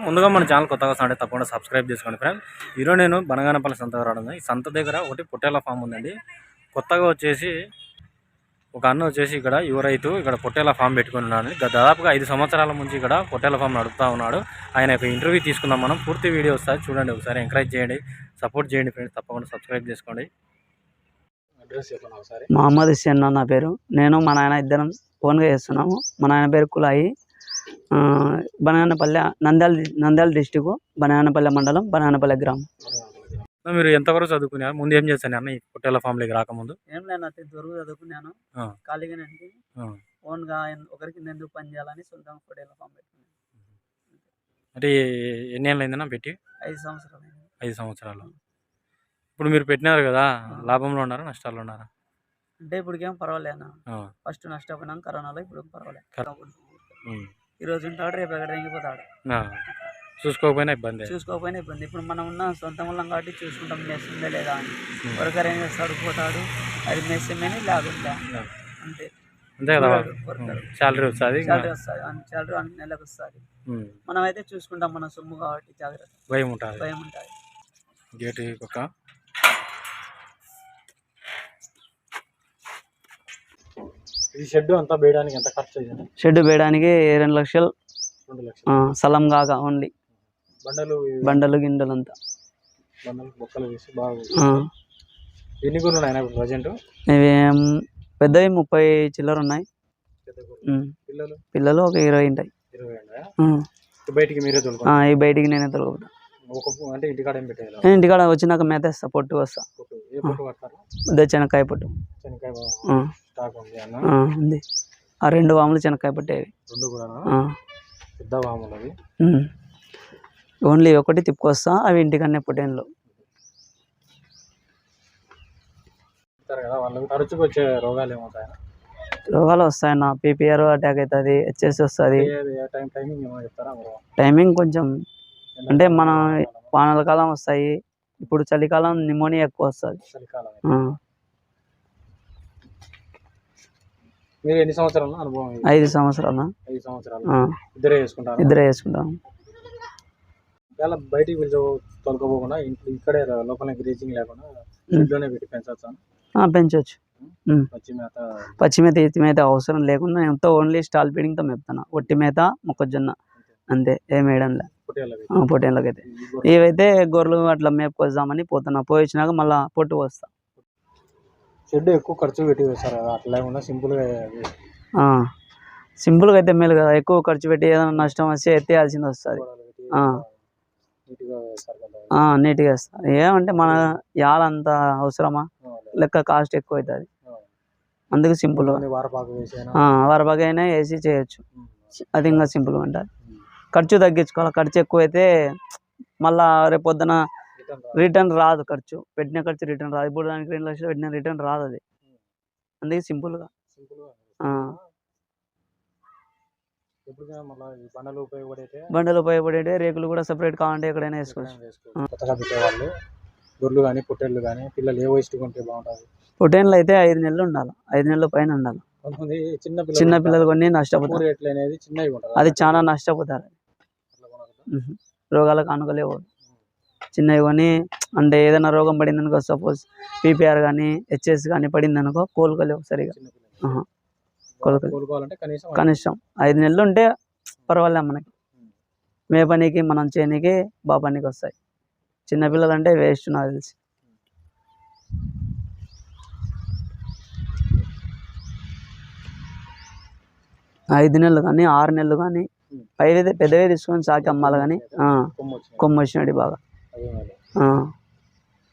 ముందుగా మన ఛానల్ కొత్తగా వస్తుంటే తప్పకుండా సబ్స్క్రైబ్ చేసుకోండి ఫ్రెండ్స్. ఈరోజు నేను బనగానపల్లి సంతకు రావడం. ఈ సంత దగ్గర ఒకటి పొట్టేళ్ల ఫామ్ ఉందండి. కొత్తగా వచ్చేసి ఒక అన్న వచ్చేసి ఇక్కడ యువ రైతు ఇక్కడ పొట్టేళ్ల ఫామ్ పెట్టుకుని ఉన్నాడు. దాదాపుగా 5 సంవత్సరాల నుంచి ఇక్కడ పొట్టేళ్ల ఫామ్ నడుపుతూ ఉన్నాడు. ఆయన యొక్క ఇంటర్వ్యూ తీసుకుందాం మనం. పూర్తి వీడియో వస్తుంది చూడండి, ఒకసారి ఎంకరేజ్ చేయండి, సపోర్ట్ చేయండి ఫ్రెండ్స్. తప్పకుండా సబ్స్క్రైబ్ చేసుకోండి. అడ్రస్ చెప్పండి ఒకసారి. మహమ్మద్ హుస్సేన్ నా పేరు. నేను మా నాయన ఇద్దరం ఓన్గా చేస్తున్నాము. మా నాయన పేరు కులాయి. బనగానపల్లె, నంద్యాల డిస్టిక్, బనగానపల్లె మండలం, బనగానపల్లె గ్రామం. మీరు ఎంతవరకు చదువుకున్నారు? ముందు ఏం చేశాను అన్న ఈ పొట్టేళ్ల ఫామ్లోకి రాకముందు? ఏం లేదు, దొరుకు చదువుకున్నాను. ఖాళీగానే ఓన్గా ఒకరికి ఎందుకు పని చేయాలని సొంతంగా పొట్టేళ్ల ఫామ్ పెట్టుకున్నాను. అంటే ఎన్ని ఏళ్ళు అయిందన్నా పెట్టి? 5 సంవత్సరాలు. 5 సంవత్సరాలు. ఇప్పుడు మీరు పెట్టినారు కదా, లాభంలో ఉన్నారా నష్టాల్లో ఉన్నారా? అంటే ఇప్పటికేం పర్వాలేనా, ఫస్ట్ నష్టపోయినాం కరోనాలో, ఇప్పుడు పర్వాలేదు. ఈ రోజు ఉంటాడు, రేపు ఎక్కడ రంగిపోతాడు. చూసుకోకపోయినా ఇబ్బంది. ఇప్పుడు మనం ఉన్న సొంత మూలం కాబట్టి చూసుకుంటాం మెస్సిందే లేదా అని. వర్కర్ ఏం చేస్తాడు, పోతాడు, అది మెస్సేమని లేకుండా అంతే. అంతే కదా, శాలరీ వస్తుంది, శాలరీ నెలకు వస్తుంది. మనం అయితే చూసుకుంటాం మన సొమ్ము కాబట్టి జాగ్రత్త. భయం ఉంటుంది. గేట్ ఒక ఈ షెడ్ అంతా వేయడానికి ఎంత ఖర్చు అయ్యింది? షెడ్ వేయడానికి 2 లక్షలు. స్థలం కాక ఓన్లీ బండలు గిండలు అంతా బొక్కలు వేసి బాగా. ఎన్ని గొర్రెలు ఉన్నాయి ప్రజెంట్? ఇవి పెద్దవి 30 చిల్లర ఉన్నాయి. పిల్లలు ఒక 20 ఉంటాయి. బయటికి మీరే తోలుకుంటా? ఈ బయటికి నేనే తోలుకుంటా. అంటే ఇంటికాడ ఏం పెట్టాలి? ఇంటికాడ వచ్చినాక మేతేస్తా, పొట్టు వస్తా. శనక్కాయ పొట్టు ఉంది. ఆ 2 వాములు శనక్కాయ పొట్టేవి. 2 కూడా పెద్ద వాములు అవి. ఓన్లీ ఒకటి తిప్పుకొస్తా, అవి ఇంటికన్నా పొట్టేన్లు. తరచుగా వచ్చే రోగాలు ఏమవుతాయి? రోగాలు వస్తాయన్న, పీపీఆర్ అటాక్ అవుతుంది, హెచ్ఎస్ వస్తుంది. టైమింగ్ కొంచెం అంటే మన వానల కాలం వస్తాయి, ఇప్పుడు చలికాలం నిమోనియా ఎక్కువ వస్తుంది. మీరు ఎన్ని సంవత్సరాలు అనుభవం? 5 సంవత్సరాలు. 5 సంవత్సరాలు. ఇద్దరే చేసుకుంటాం. ఇలా బయటికి పిలిచి తొలకపోకుండా ఇక్కడే లోపల గ్రేజింగ్ లేకుండా ఇంట్లోనే పెట్టి పెంచవచ్చు. పెంచవచ్చు. పచ్చి మేత ఎత్తి మేత అవసరం లేకుండా ఎంతో ఓన్లీ స్టాల్ ఫీడింగ్తో మేపుతాను. ఒట్టి మేత, మొక్కజొన్న అంతే, ఏం వేయడం లేదు పొట్టేళ్ళకైతే. ఇవైతే గొర్రెలు అట్లా మేపుకొద్దామని పోతున్నా. పోయి వచ్చినాక మళ్ళీ పొట్టు వస్తా. షెడ్ ఎక్కువ ఖర్చు పెట్టి వేస్తారు కదా, అట్లా లేకుండా సింపుల్గా అయితే మేలు కదా. ఎక్కువ ఖర్చు పెట్టి ఏదైనా నష్టం వస్తే ఎత్తేయాల్సింది వస్తుంది. నీట్గా వేస్తా. ఏమంటే మన యాలంత అవసరమా, లెక్క కాస్ట్ ఎక్కువ అవుతుంది. అందుకు సింపుల్ వారపాకు అయినా వేసి చేయొచ్చు. అది ఇంకా సింపుల్గా ఉంటుంది. ఖర్చు తగ్గించుకోవాలి. ఖర్చు ఎక్కువ అయితే మళ్ళా రేపు పొద్దున రిటర్న్ రాదు. పెట్టిన ఖర్చు రిటర్న్ రాదు. ఇప్పుడు దానికి 2 లక్షలు పెట్టిన రిటర్న్ రాదు అది. అందుకే సింపుల్గా. బండలు ఉపయోగపడే రేకులు కూడా సపరేట్ కావాలంటే ఎక్కడైనా వేసుకోవచ్చు. కొత్తగా పెట్టేవాళ్ళు గొర్రెలు కానీ పొట్టేళ్ళు కానీ పిల్లలు ఏ వయసు కొంటే బాగుంటుంది? పొట్టేళ్ళు అయితే 5 నెలలు ఉండాలి, 5 నెలల పైన ఉండాలి. చిన్న పిల్లలు కొన్ని నష్టపోతారు. అది చాలా నష్టపోతారు. రోగాలకు అనుకోలేవు. చిన్నవి కొని అంటే ఏదైనా రోగం పడింది అనుకో, సపోజ్ పీపీఆర్ కానీ హెచ్ఎస్ కానీ పడింది అనుకో, కోలుకోలేవు సరిగా. కనీసం 5 నెలలు ఉంటే పర్వాలే. మనకి మేపనికి మనం చేయనికి బాపానికి వస్తాయి. చిన్నపిల్లలు అంటే వేస్ట్ నాకు తెలిసి. 5 నెలలు కానీ 6 నెలలు కానీ పెద్దవే తీసుకొని సాకి అమ్మాలి. కానీ కొమ్ము వచ్చినట్టు బాగా.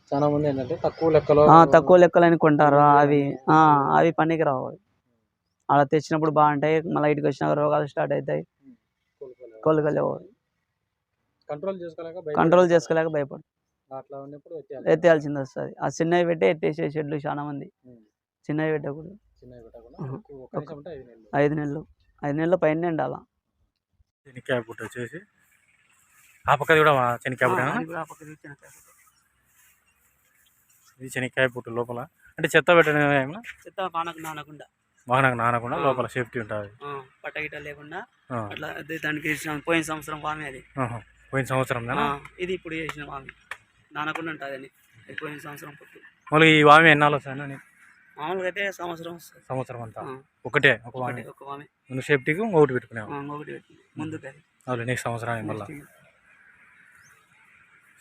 చాలా మంది ఏంటంటే తక్కువ లెక్కలని కొంటారు. అవి పనికి రావు. అలా తెచ్చినప్పుడు బాగుంటాయి, మళ్ళీ ఇటుకి వచ్చినాక రోగాలు స్టార్ట్ అవుతాయి. కోలుకోలేవు. కంట్రోల్ చేసుకోలేక భయపడు ఎత్తేయాల్సింది వస్తుంది. ఆ చిన్నవి పెట్టి ఎత్తేసే షెడ్లు చాలా మంది. చిన్నవి పెట్టకూడదు. 5 నెలలు 5 నెలల పైన ఉండాల. శనక్కాయ పుట్టు వచ్చేసి ఆ పక్కది కూడా శనక్కాయ పుట్టు. ఇది శనక్కాయ పుట్టు లోపల అంటే చెత్త పెట్టడం, చెత్త వాహనకు నానకుండా లోపల సేఫ్టీ ఉంటుంది. పట్టగిట లేకుండా అట్లా. దానికి పోయిన సంవత్సరం వామే అది పోయిన సంవత్సరం ఇది ఇప్పుడు చేసిన వామి దానకుండా ఉంటుందని పోయిన సంవత్సరం పుట్టు. మళ్ళీ ఈ వామి ఎన్నాళ్ళు వస్తాయన్నా నీకు? మామూలుగా అయితే సంవత్సరం వస్తుంది. సంవత్సరం అంతా ఒకటే ఒక వామి. ఒక వామి నువ్వు సేఫ్టీకి ఇంకొకటి పెట్టుకున్నావు. ఇంకొకటి పెట్టింది ముందుకు. అది అవును నెక్స్ట్ సంవత్సరానికి మళ్ళీ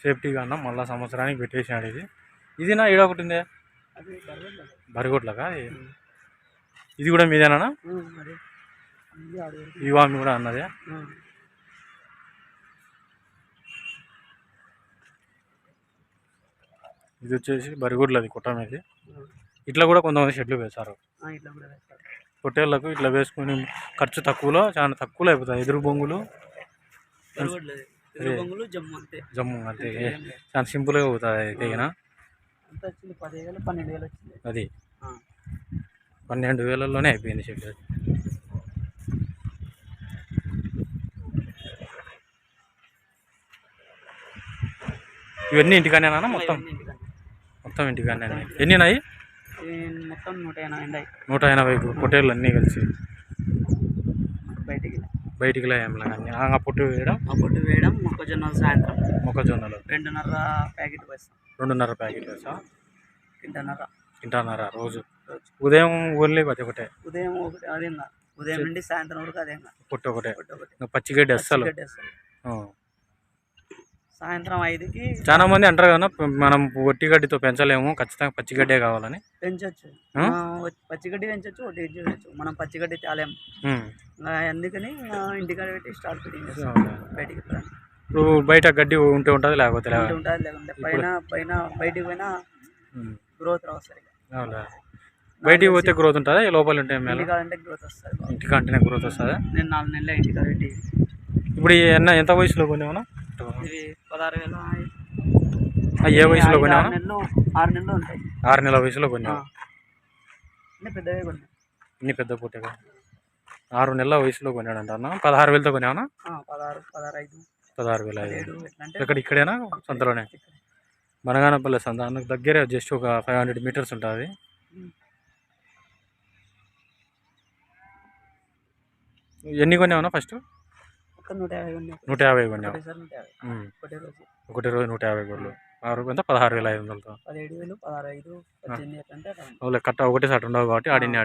సేఫ్టీగా అన్న మళ్ళీ సంవత్సరానికి పెట్టేసినాడు. ఇది నా ఈడ ఒకటి ఉందే అది బరిగొట్లకా? ఇది కూడా మీదేనా? ఈ వామి కూడా అన్నదే. ఇది వచ్చేసి బరిగొడ్లది కుట్ట మీద. ఇట్లా కూడా కొంతమంది షెడ్లు వేస్తారు పొట్టేళ్లకు. ఇట్లా వేసుకుని ఖర్చు తక్కువలో చాలా తక్కువలో అయిపోతాయి. ఎదురు బొంగులు జమ్ము అంతే చాలా సింపుల్గా అవుతుంది. తెగిన అది 12,000లోనే అయిపోయింది షెడ్. ఇవన్నీ ఇంటికానేనా మొత్తం? మొత్తం ఇంటికానే. ఎన్ని ఉన్నాయి? మొత్తం 180. 180 పొట్టేళ్ళు అన్నీ కలిసి బయటికి కానీ ఆ పొట్టు వేయడం. మొక్కజొన్నలు సాయంత్రం. మొక్కజొన్నలు 2.5 ప్యాకెట్ వేస్తాం. 2.5 ప్యాకెట్ వేస్తా. తింటారా రోజు? ఉదయం ఓన్లీ ఒకటే? ఉదయం ఒకటి. అదే ఉదయం నుండి సాయంత్రం వరకు అదే పొట్టు ఒకటే. పచ్చిగడ్డి అస్సలు. సాయంత్రం 5కి. చాలా మంది అంటారు కదా మనం ఒట్టిగడ్డితో పెంచలేము, ఖచ్చితంగా పచ్చిగడ్డే కావాలని. పెంచొచ్చు, పచ్చిగడ్డి పెంచొచ్చు, ఒట్టి గడ్డి పెంచచ్చు. మనం పచ్చిగడ్డి తేలేము, అందుకని ఇంటికాడ పెట్టి స్టార్ట్ ఫిట్టింగ్ బయటికి. ఇప్పుడు బయట గడ్డి ఉంటే ఉంటుంది, లేకపోతే లేకుంటే పైన బయటికి పోయినా గ్రోత్ వస్తుంది. బయటికి పోతే గ్రోత్ ఉంటుందా? లోపల ఉంటే ఇంటికాడంటే గ్రోత్ వస్తుంది. ఇంటికంటేనే గ్రోత్ వస్తుందా? నేను 4 నెలలు ఇంటికాడ పెట్టి. ఇప్పుడు ఎంత వయసులో కొనేవనా? ఇవి 16,000. ఏ వయసులో కొనేవా? 6 నెలలు ఉంటాయి. 6 నెలల వయసులో కొనేవా? పెద్దగా కొన్నా. ఇన్ని పెద్ద పూటగా 6 నెలల వయసులో కొన్నాడంట అన్న. 16,000తో కొనేవనా? 16,000. ఇక్కడేనా సంతలోనే? బనగానపల్లి సంత అన్నకు దగ్గరే, జస్ట్ ఒక 500 మీటర్స్ ఉంటుంది. ఎన్ని కొనేవనా ఫస్ట్? 150 కొన్నావు. ఒకటి రోజు 150 గొర్రెలు. 16,500తో. 17,000, 16,500, 18 అంటే కట్ట ఒకటే సాటి ఉండవు కాబట్టి ఆడిని.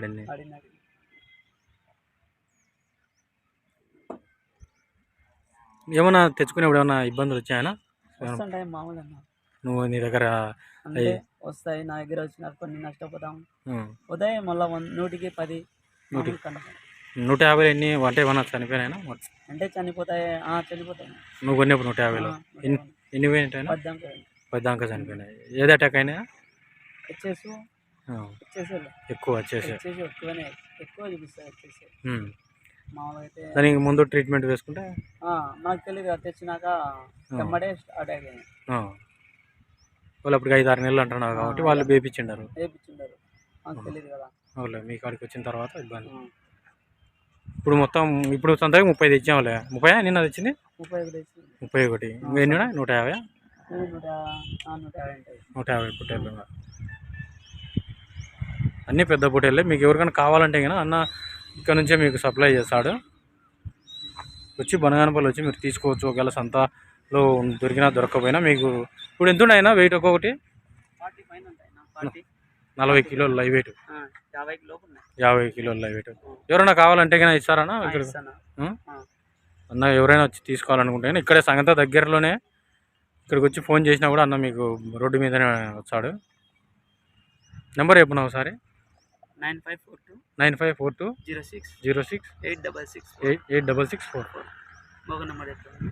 ఏమన్నా తెచ్చుకునేప్పుడు ఏమన్నా ఇబ్బందులు వచ్చాయనా? నువ్వు నీ దగ్గర వస్తాయి. నా దగ్గర వచ్చిన కొన్ని నష్టపోతాం. ఉదయం మళ్ళీ 100కి 10. 150 ఎన్ని అంటే ఏమన్నా చనిపోయినా? అంటే చనిపోతాయి. నువ్వు కొన్నప్పుడు 150లో ఎన్ని పోయినాయినా? 10 దాకా చనిపోయినాయి. ఏది అటాక్ అయినా? ఎక్కువ వచ్చేసి ఎక్కువ చూపిస్తాయి. మామూలుగా అయితే దానికి ముందు ట్రీట్మెంట్ వేసుకుంటే నాకు తెలియదు. తెచ్చినాక వెంబడే అటాక్ అయింది. వాళ్ళు అప్పుడు 5-6 నెలలు అంటున్నారు కాబట్టి వాళ్ళు వేపించిండారు. నాకు తెలియదు కదా. అవులే, మీ కాడికి వచ్చిన తర్వాత ఇబ్బంది. ఇప్పుడు మొత్తం ఇప్పుడు సొంతగా 30 తెచ్చాంలే. 30 నిన్న తెచ్చింది? 31. ఎన్ని 150? 150 పొట్టేళ్ళు. అన్నీ పెద్ద పొట్టేళ్ళే. మీకు ఎవరికైనా కావాలంటే కన్నా అన్న ఇక్కడ నుంచే మీకు సప్లై చేస్తాడు. వచ్చి బనగానపల్లి వచ్చి మీరు తీసుకోవచ్చు. ఒకవేళ సంతలో దొరికినా దొరకకపోయినా మీకు. ఇప్పుడు ఎంత ఉన్నాయినా వెయిట్? ఒక్కొక్కటి 40 కిలోలు లైవ్ వెయిట్. 50 కిలోలు లైవ్ వెయిట్. ఎవరైనా కావాలంటే కన్నా ఇస్తారన్నా ఇక్కడ? అన్న ఎవరైనా వచ్చి తీసుకోవాలనుకుంటే ఇక్కడే సంగత దగ్గరలోనే. ఇక్కడికి వచ్చి ఫోన్ చేసినా కూడా అన్న మీకు రోడ్డు మీదనే వచ్చాడు. నెంబర్ చెప్పున్నావు ఒకసారి. 9542 06 86644.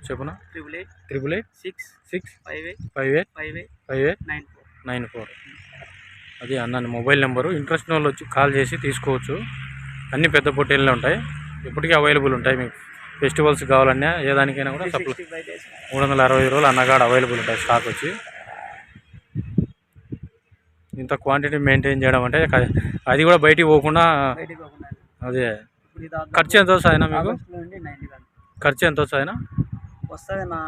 చెప్పునా? 888 అది అన్న మొబైల్ నెంబరు. ఇంట్రెస్ట్ వాళ్ళు వచ్చి కాల్ చేసి తీసుకోవచ్చు. అన్ని పెద్ద పొట్టేళ్ళే ఉంటాయి, ఇప్పటికీ అవైలబుల్ ఉంటాయి. మీకు ఫెస్టివల్స్ కావాలన్నా ఏ దానికైనా కూడా సప్లై 360 రోజులు అన్నగాడ అవైలబుల్ ఉంటాయి స్టాక్ వచ్చి. ఇంత క్వాంటిటీ మెయింటైన్ చేయడం అంటే అది కూడా బయటికి పోకుండా. అదే ఖర్చు ఎంత వస్తుంది అయినా మీకు? ఖర్చు ఎంత వస్తుంది అయినా? వస్తుంది నా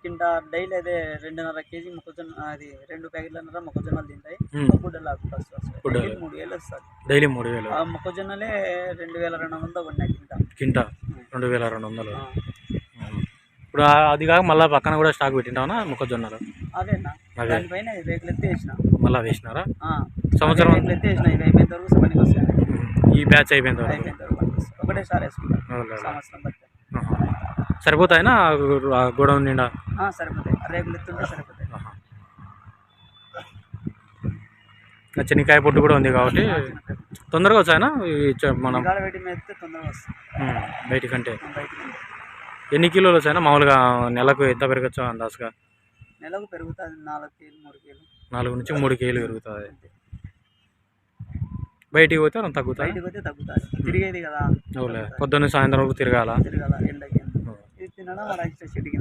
కింద డైలీ అదే 2.5 kg మొక్కజొన్న, అది 2 ప్యాకెట్లన్నర మొక్కజొన్నలు తింటాయి. డైలీ 3,000. మొక్కజొన్నలే 2,200 కొన్నాయి కింద. 2,200. ఇప్పుడు అది కాక మళ్ళీ పక్కన కూడా స్టాక్ పెట్టింటావా మొక్కజొన్నలు? అదేనా అదే దానిపైన రేకులు ఎత్తి వేసిన. మళ్ళీ వేసినారా? ఆ, సంవత్సరం రేకులు ఎత్తి వేసిన. ఇవి అయిపోయిన వరకు పనికి వస్తాయి. ఈ బ్యాచ్ అయిపోయింది వరకు అయిపోయిన వరకు పనికి వస్తాయి. ఒకటేసారి వేసుకుంటాం సంవత్సరం బట్టి. సరిపోతాయినా గోడౌన్ నిండా? సరిపోతాయి. రేకులు ఎత్తుంటే సరిపోతాయి. చెనిక్కాయ పొట్టు కూడా ఉంది కాబట్టి తొందరగా వచ్చాయనా మనం వేటి మీద ఎత్తే తొందరగా వస్తాయి బయటికంటే? బయటికి ఎన్ని కిలోలు వచ్చాయనా మామూలుగా? నెలకు ఎంత పెరగచ్చు అందాజుగా? నెలకు పెరుగుతుంది 4 కేజీలు 3 కేజీలు. 4 నుంచి 3 కేజీలు పెరుగుతుంది. బయటికి పోతే తగ్గుతుంది? బయటికి పోతే తగ్గుతుంది. తిరిగేది కదా. అవులే, పొద్దున్న సాయంత్రం వరకు తిరగాల ఎండకి. ఇది తినడం వాళ్ళ చెట్టుకి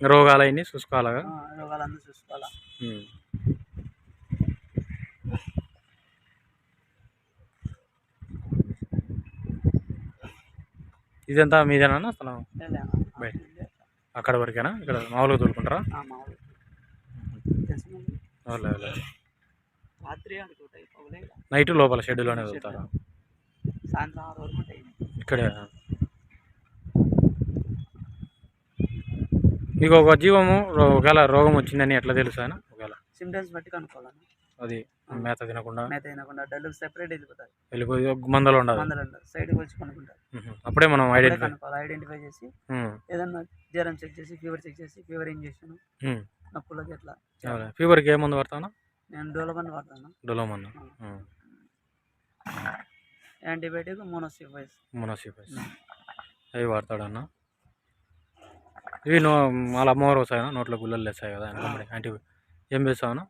రోగాలు అవన్నీ చూసుకోవాలా? రోగాలన్నీ చూసుకోవాలా. ఇదంతా మీదేనా స్థలం? బయట అక్కడ వరకేనా? ఇక్కడ మామూలుగా తోలుకుంటారా? రాత్రి నైట్ లోపల షెడ్యూల్లోనే వెళ్తారా? సాయంత్రం 6 వరకు ఉంటాయి ఇక్కడే. మీకు ఒక జీవము ఒకవేళ రోగం వచ్చిందని ఎట్లా తెలుసు ఆయన? ఒకవేళ సిమ్టమ్స్ బట్టి కనుక్కోవాలని. అది మేత తినకుండా డల్ సెపరేట్ వెళ్ళిపోయి మందలు ఉండదు, సైడ్కి వచ్చి కొనుక్కుంటారు. అప్పుడే మనం ఐడెంటిఫై చేసి ఏదన్నా జ్వరం చెక్ చేసి ఫీవర్ ఇంజెక్షన్ నొప్పులకి ఎట్లా. ఫీవర్కి ఏ మందు వాడతానా? నేను డోలోమన్ వాడతాను. డోలోమన్, యాంటీబయాటిక్ మోనోసిఫైస్ అవి వాడతాడన్నా. ఇవి వాళ్ళ అమ్మవారు వస్తాయనా? నోట్లో గుల్లలు లేస్తాయి కదా యాంటీ ఏం వేస్తావనా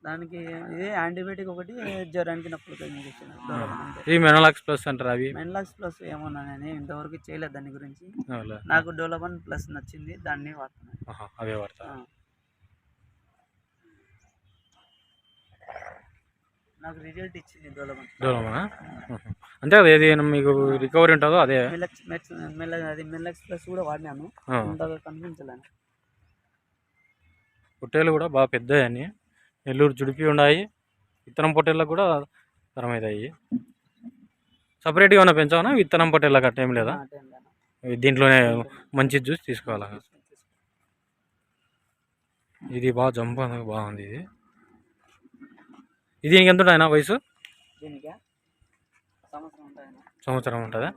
దానికి? ఇదే యాంటీబయాటిక్ ఒకటి, జ్వరానికి నొప్పులకి ఇంజెక్షన్. ఈ మెనలాక్స్ ప్లస్ అంటారు. అవి మెనలాక్స్ ప్లస్ ఏమన్నా నేను ఇంతవరకు చేయలేదు దాని గురించి. నాకు డోలోమన్ ప్లస్ నచ్చింది, దాన్ని వాడుతున్నాను. అవే వాడతా. నాకు రిజల్ట్ ఇచ్చింది డోలోమన్. అంటే అది ఏది మీకు రికవరీ ఉంటుందో అదే. మెనలాక్స్ ప్లస్ కూడా వాడినాను, అంతగా కనిపించలేను. పొట్టేలు కూడా బాగా పెద్దవి, నెల్లూరు జుడిపి ఉన్నాయి. విత్తనం పొట్టేళ్ళకు కూడా తరమవుతాయి. సపరేట్గా ఏమైనా పెంచావనా విత్తనం పొట్టేళ్ళకి? అట్ట ఏం లేదా? దీంట్లోనే మంచి జ్యూస్ తీసుకోవాలా? ఇది బాగా జంప్ బాగుంది. ఇది దీనికి ఎంత ఉంటాయన్నా వయసు? సంవత్సరం ఉంటుందా?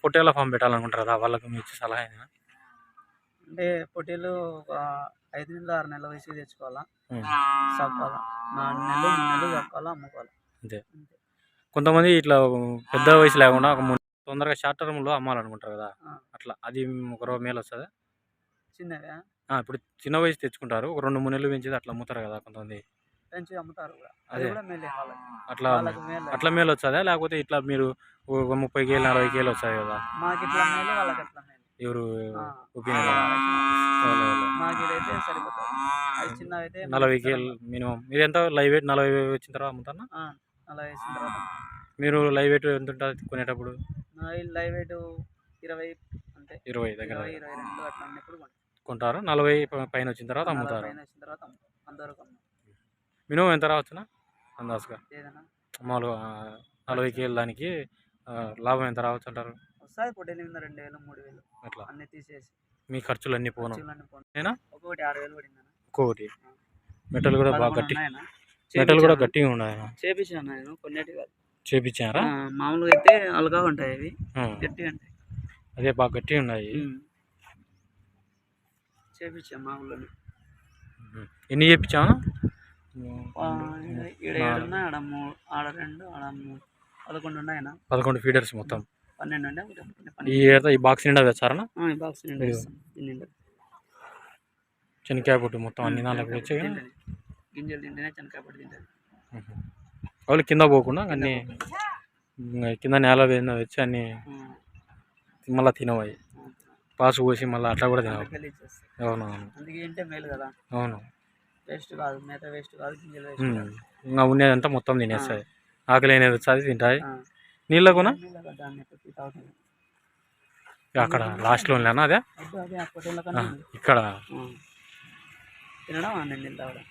పొట్టేళ్ళ ఫామ్ పెట్టాలనుకుంటారా? వాళ్ళకు మీ ఇచ్చే సలహా అయినా? అంటే పొట్టేలు ఒక 5 నెలలు 6 నెలల వయసు తెచ్చుకోవాలా, చంపాలా. 4 నెలలు 3 నెలలు చంపాలా, అమ్ముకోవాలి. అంతే. కొంతమంది ఇట్లా పెద్ద వయసు లేకుండా తొందరగా షార్ట్ టర్మ్లో అమ్మాలనుకుంటారు కదా, అట్లా అది ఒక మేలు వస్తుందా? చిన్నగా ఇప్పుడు చిన్న వయసు తెచ్చుకుంటారు, ఒక 2-3 నెలలు పెంచేది అట్లా అమ్ముతారు కదా కొంతమంది, పెంచి అమ్ముతారు. అదే అట్లా మేలు వస్తుందా? లేకపోతే ఇట్లా మీరు 30 కేలు 40 కేలు వస్తాయి కదా, మాకు ఇట్లా మేలు, వాళ్ళకి అట్లా మేలు. ఎవరు ఒపీనియన్? మాకు ఇదైతే సరిపోతుంది. అది చిన్న అయితే 40 కేలు మినిమం. మీరు ఎంత లైవ్ వెయిట్ 40 వచ్చిన తర్వాత అమ్ముతారా? 40 వేసిన తర్వాత. మీరు లైవ్ వెయిట్ ఎంత ఉంటుంది కొనేటప్పుడు? లైవ్ వెయిట్ 20 అంతే. 20 దగ్గర 22 అట్లా ఉన్నప్పుడు కొంటారు. 40 పైన వచ్చిన తర్వాత అమ్ముతారు. అంతవరకు మినిమం ఎంత రావచ్చునా అందాజుగా? మామూలుగా 40 కేలు దానికి లాభం ఎంత రావచ్చు అంటారు? వస్తుంది పొట్టేలు మీద 2000 3000 అట్లా అన్ని తీసేసి మీ ఖర్చులు అన్నీ పోను. ఒక్కొక్కటి 6000 పడింది. ఒక్కొక్కటి మెటల్ కూడా బాగా గట్టి, మెటల్ కూడా గట్టిగా ఉన్నాయి. చేపించాను నేను కొన్నిటి కాదు. చేపించారా? మామూలుగా అయితే అలగా ఉంటాయి, అవి గట్టిగా ఉంటాయి. అదే బాగా గట్టిగా ఉన్నాయి. చేపించాను మామూలుగా. ఎన్ని చేపించావా? ఈడ 7 ఉన్నాయి, ఆడ 3, ఆడ 2, ఆడ 3, 11 ఉన్నాయి. 11 ఫీడర్స్ మొత్తం 12 ఉండే. ఈ బాక్స్ నిండా వేస్తారా? ఈ బాక్స్ నిండా శనక్కాయ పొట్టు మొత్తం అన్ని దాంట్లోకి వచ్చి గింజలు తింటేనే శనక్కాయ పొట్టు తింటుంది. వాళ్ళు కింద పోకుండా అన్ని కింద నేల వచ్చి అన్ని మళ్ళీ తినవాయి, పాసు పోసి మళ్ళీ అట్లా కూడా తినవు. అవునవును, అందుకే ఏంటే మేలు కదా. అవును, వేస్ట్ కాదు, మేత వేస్ట్ కాదు, గింజలు వేస్ట్. ఇంకా ఉండేదంతా మొత్తం తినేస్తాయి. ఆకలి అనేది వచ్చి తింటాయి. నీళ్ళ కూడా అక్కడ లాస్ట్లో లేనా? అదే ఇక్కడ తినడం నీళ్ళు తాగడం.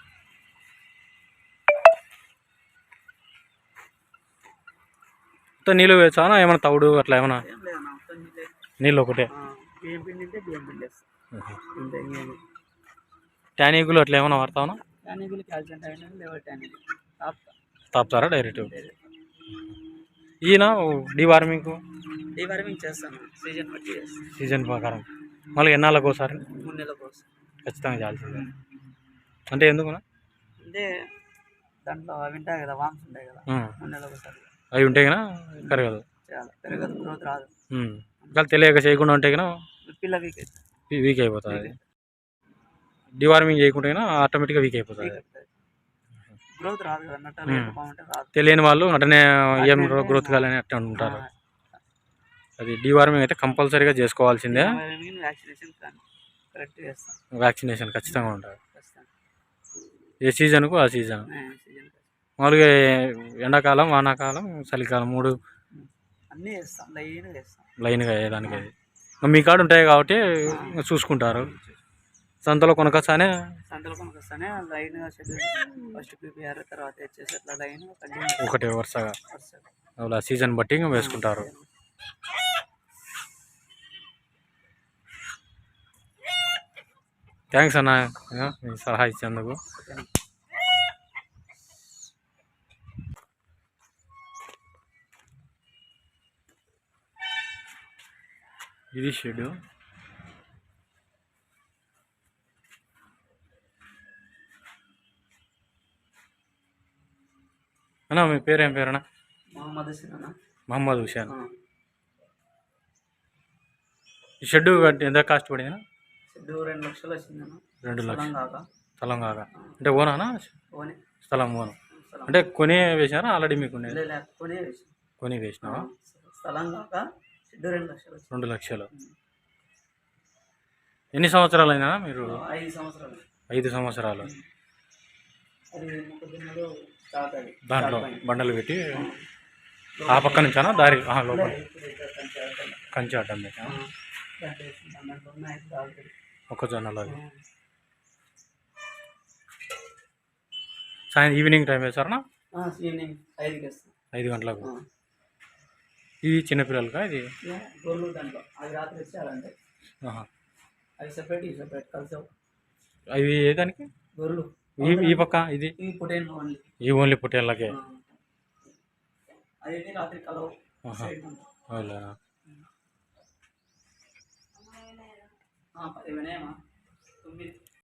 మొత్తం నీళ్ళు వేయచ్చా ఏమైనా తౌడు అట్లా ఏమైనా? ఏం లేదన్నా మొత్తం నీళ్ళే. నీళ్ళు ఒకటే. బియ్యం పిండి ఉంటే బియ్యం పిండి వేస్తాం ఇంతే. ఇంకేమి ట్యానికులు అట్లా ఏమైనా వాడతావునా? టానికులు కాల్చిన టానికులు లేవర్ టానికులు తాపుతారా డైరెక్ట్? ఈయన డీవార్మింగ్ డీవార్మింగ్ చేస్తాను సీజన్ బట్టి చేస్తాను. సీజన్ ప్రకారం మళ్ళీ ఎన్నాళ్ళకు ఒకసారి 3 నెలల కోసం ఖచ్చితంగా చేయాల్సిందే. అంటే ఎందుకు? అంటే దాంట్లో అవి ఉంటాయి కదా, వామ్స్ ఉంటాయి కదా, 3 నెలలకు ఒకసారి అవి ఉంటే కన్నా పెరగదు. చేయాలి, పెరగదు, గ్రోత్ రాదు. ఇంకా తెలియక చేయకుండా ఉంటే కన్నా పిల్ల వీక్ అయిపోతుంది. డివార్మింగ్ చేయకుండా ఆటోమేటిక్గా వీక్ అయిపోతుంది. గ్రోత్ రాదు కదా, నట్టాలు బాగుంటే రాదు. తెలియని వాళ్ళు అటనే ఏం గ్రోత్ కాలని అట్లా ఉంటారు. అది డివార్మింగ్ అయితే కంపల్సరీగా చేసుకోవాల్సిందే. వ్యాక్సినేషన్ కరెక్ట్ చేస్తాం. వ్యాక్సినేషన్ ఖచ్చితంగా ఉంటుంది. ఏ సీజన్కు ఆ సీజన్. సీజన్ మామూలుగా ఎండాకాలం, వానాకాలం, చలికాలం 3 అన్నీ చేస్తాం. లైన్గా చేస్తాం. లైన్గా అయ్యేదానికి అది మీ కాడ ఉంటాయి కాబట్టి చూసుకుంటారు. సంతలో కొనకొస్తానే లైన్గా ఫస్ట్ ప్రిపేర్, తర్వాత వచ్చేసి అట్లా లైన్గా ఒకటే వరుసగా అలా సీజన్ బట్టి వేసుకుంటారు. థ్యాంక్స్ అన్న మీ సలహా ఇచ్చేందుకు. ఇది షెడ్. అన్నా మీ పేరు ఏం పేరు అన్న? మహమ్మద్ హుసేన్. ఈ షెడ్ ఎంత కాస్ట్ పడింది? షెడ్ 2 లక్షలు వచ్చిందన్న. 2 లక్షలు స్థలం కాక అంటే ఓనా? స్థలం ఓను అంటే కొని వేసినారా ఆల్రెడీ? మీకు కొని వేసినావా? స్థలం కాక షెడ్ 2 లక్షలు. ఎన్ని సంవత్సరాలు అయినా మీరు? 5 సంవత్సరాలు. 5 సంవత్సరాలు. దాంట్లో బండలు పెట్టి ఆ పక్క నుంచానా దారి లోపల కంచి అడ్డం పెట్టా? మొక్కజొన్నలు అది ఈవినింగ్ టైం వేసారనా? 5 గంటలకు. ఇది చిన్నపిల్లలకా? ఇది అవి ఏ దానికి? ఈ పక్క ఇది ఈ ఓన్లీ పుట్టేళ్ళకే.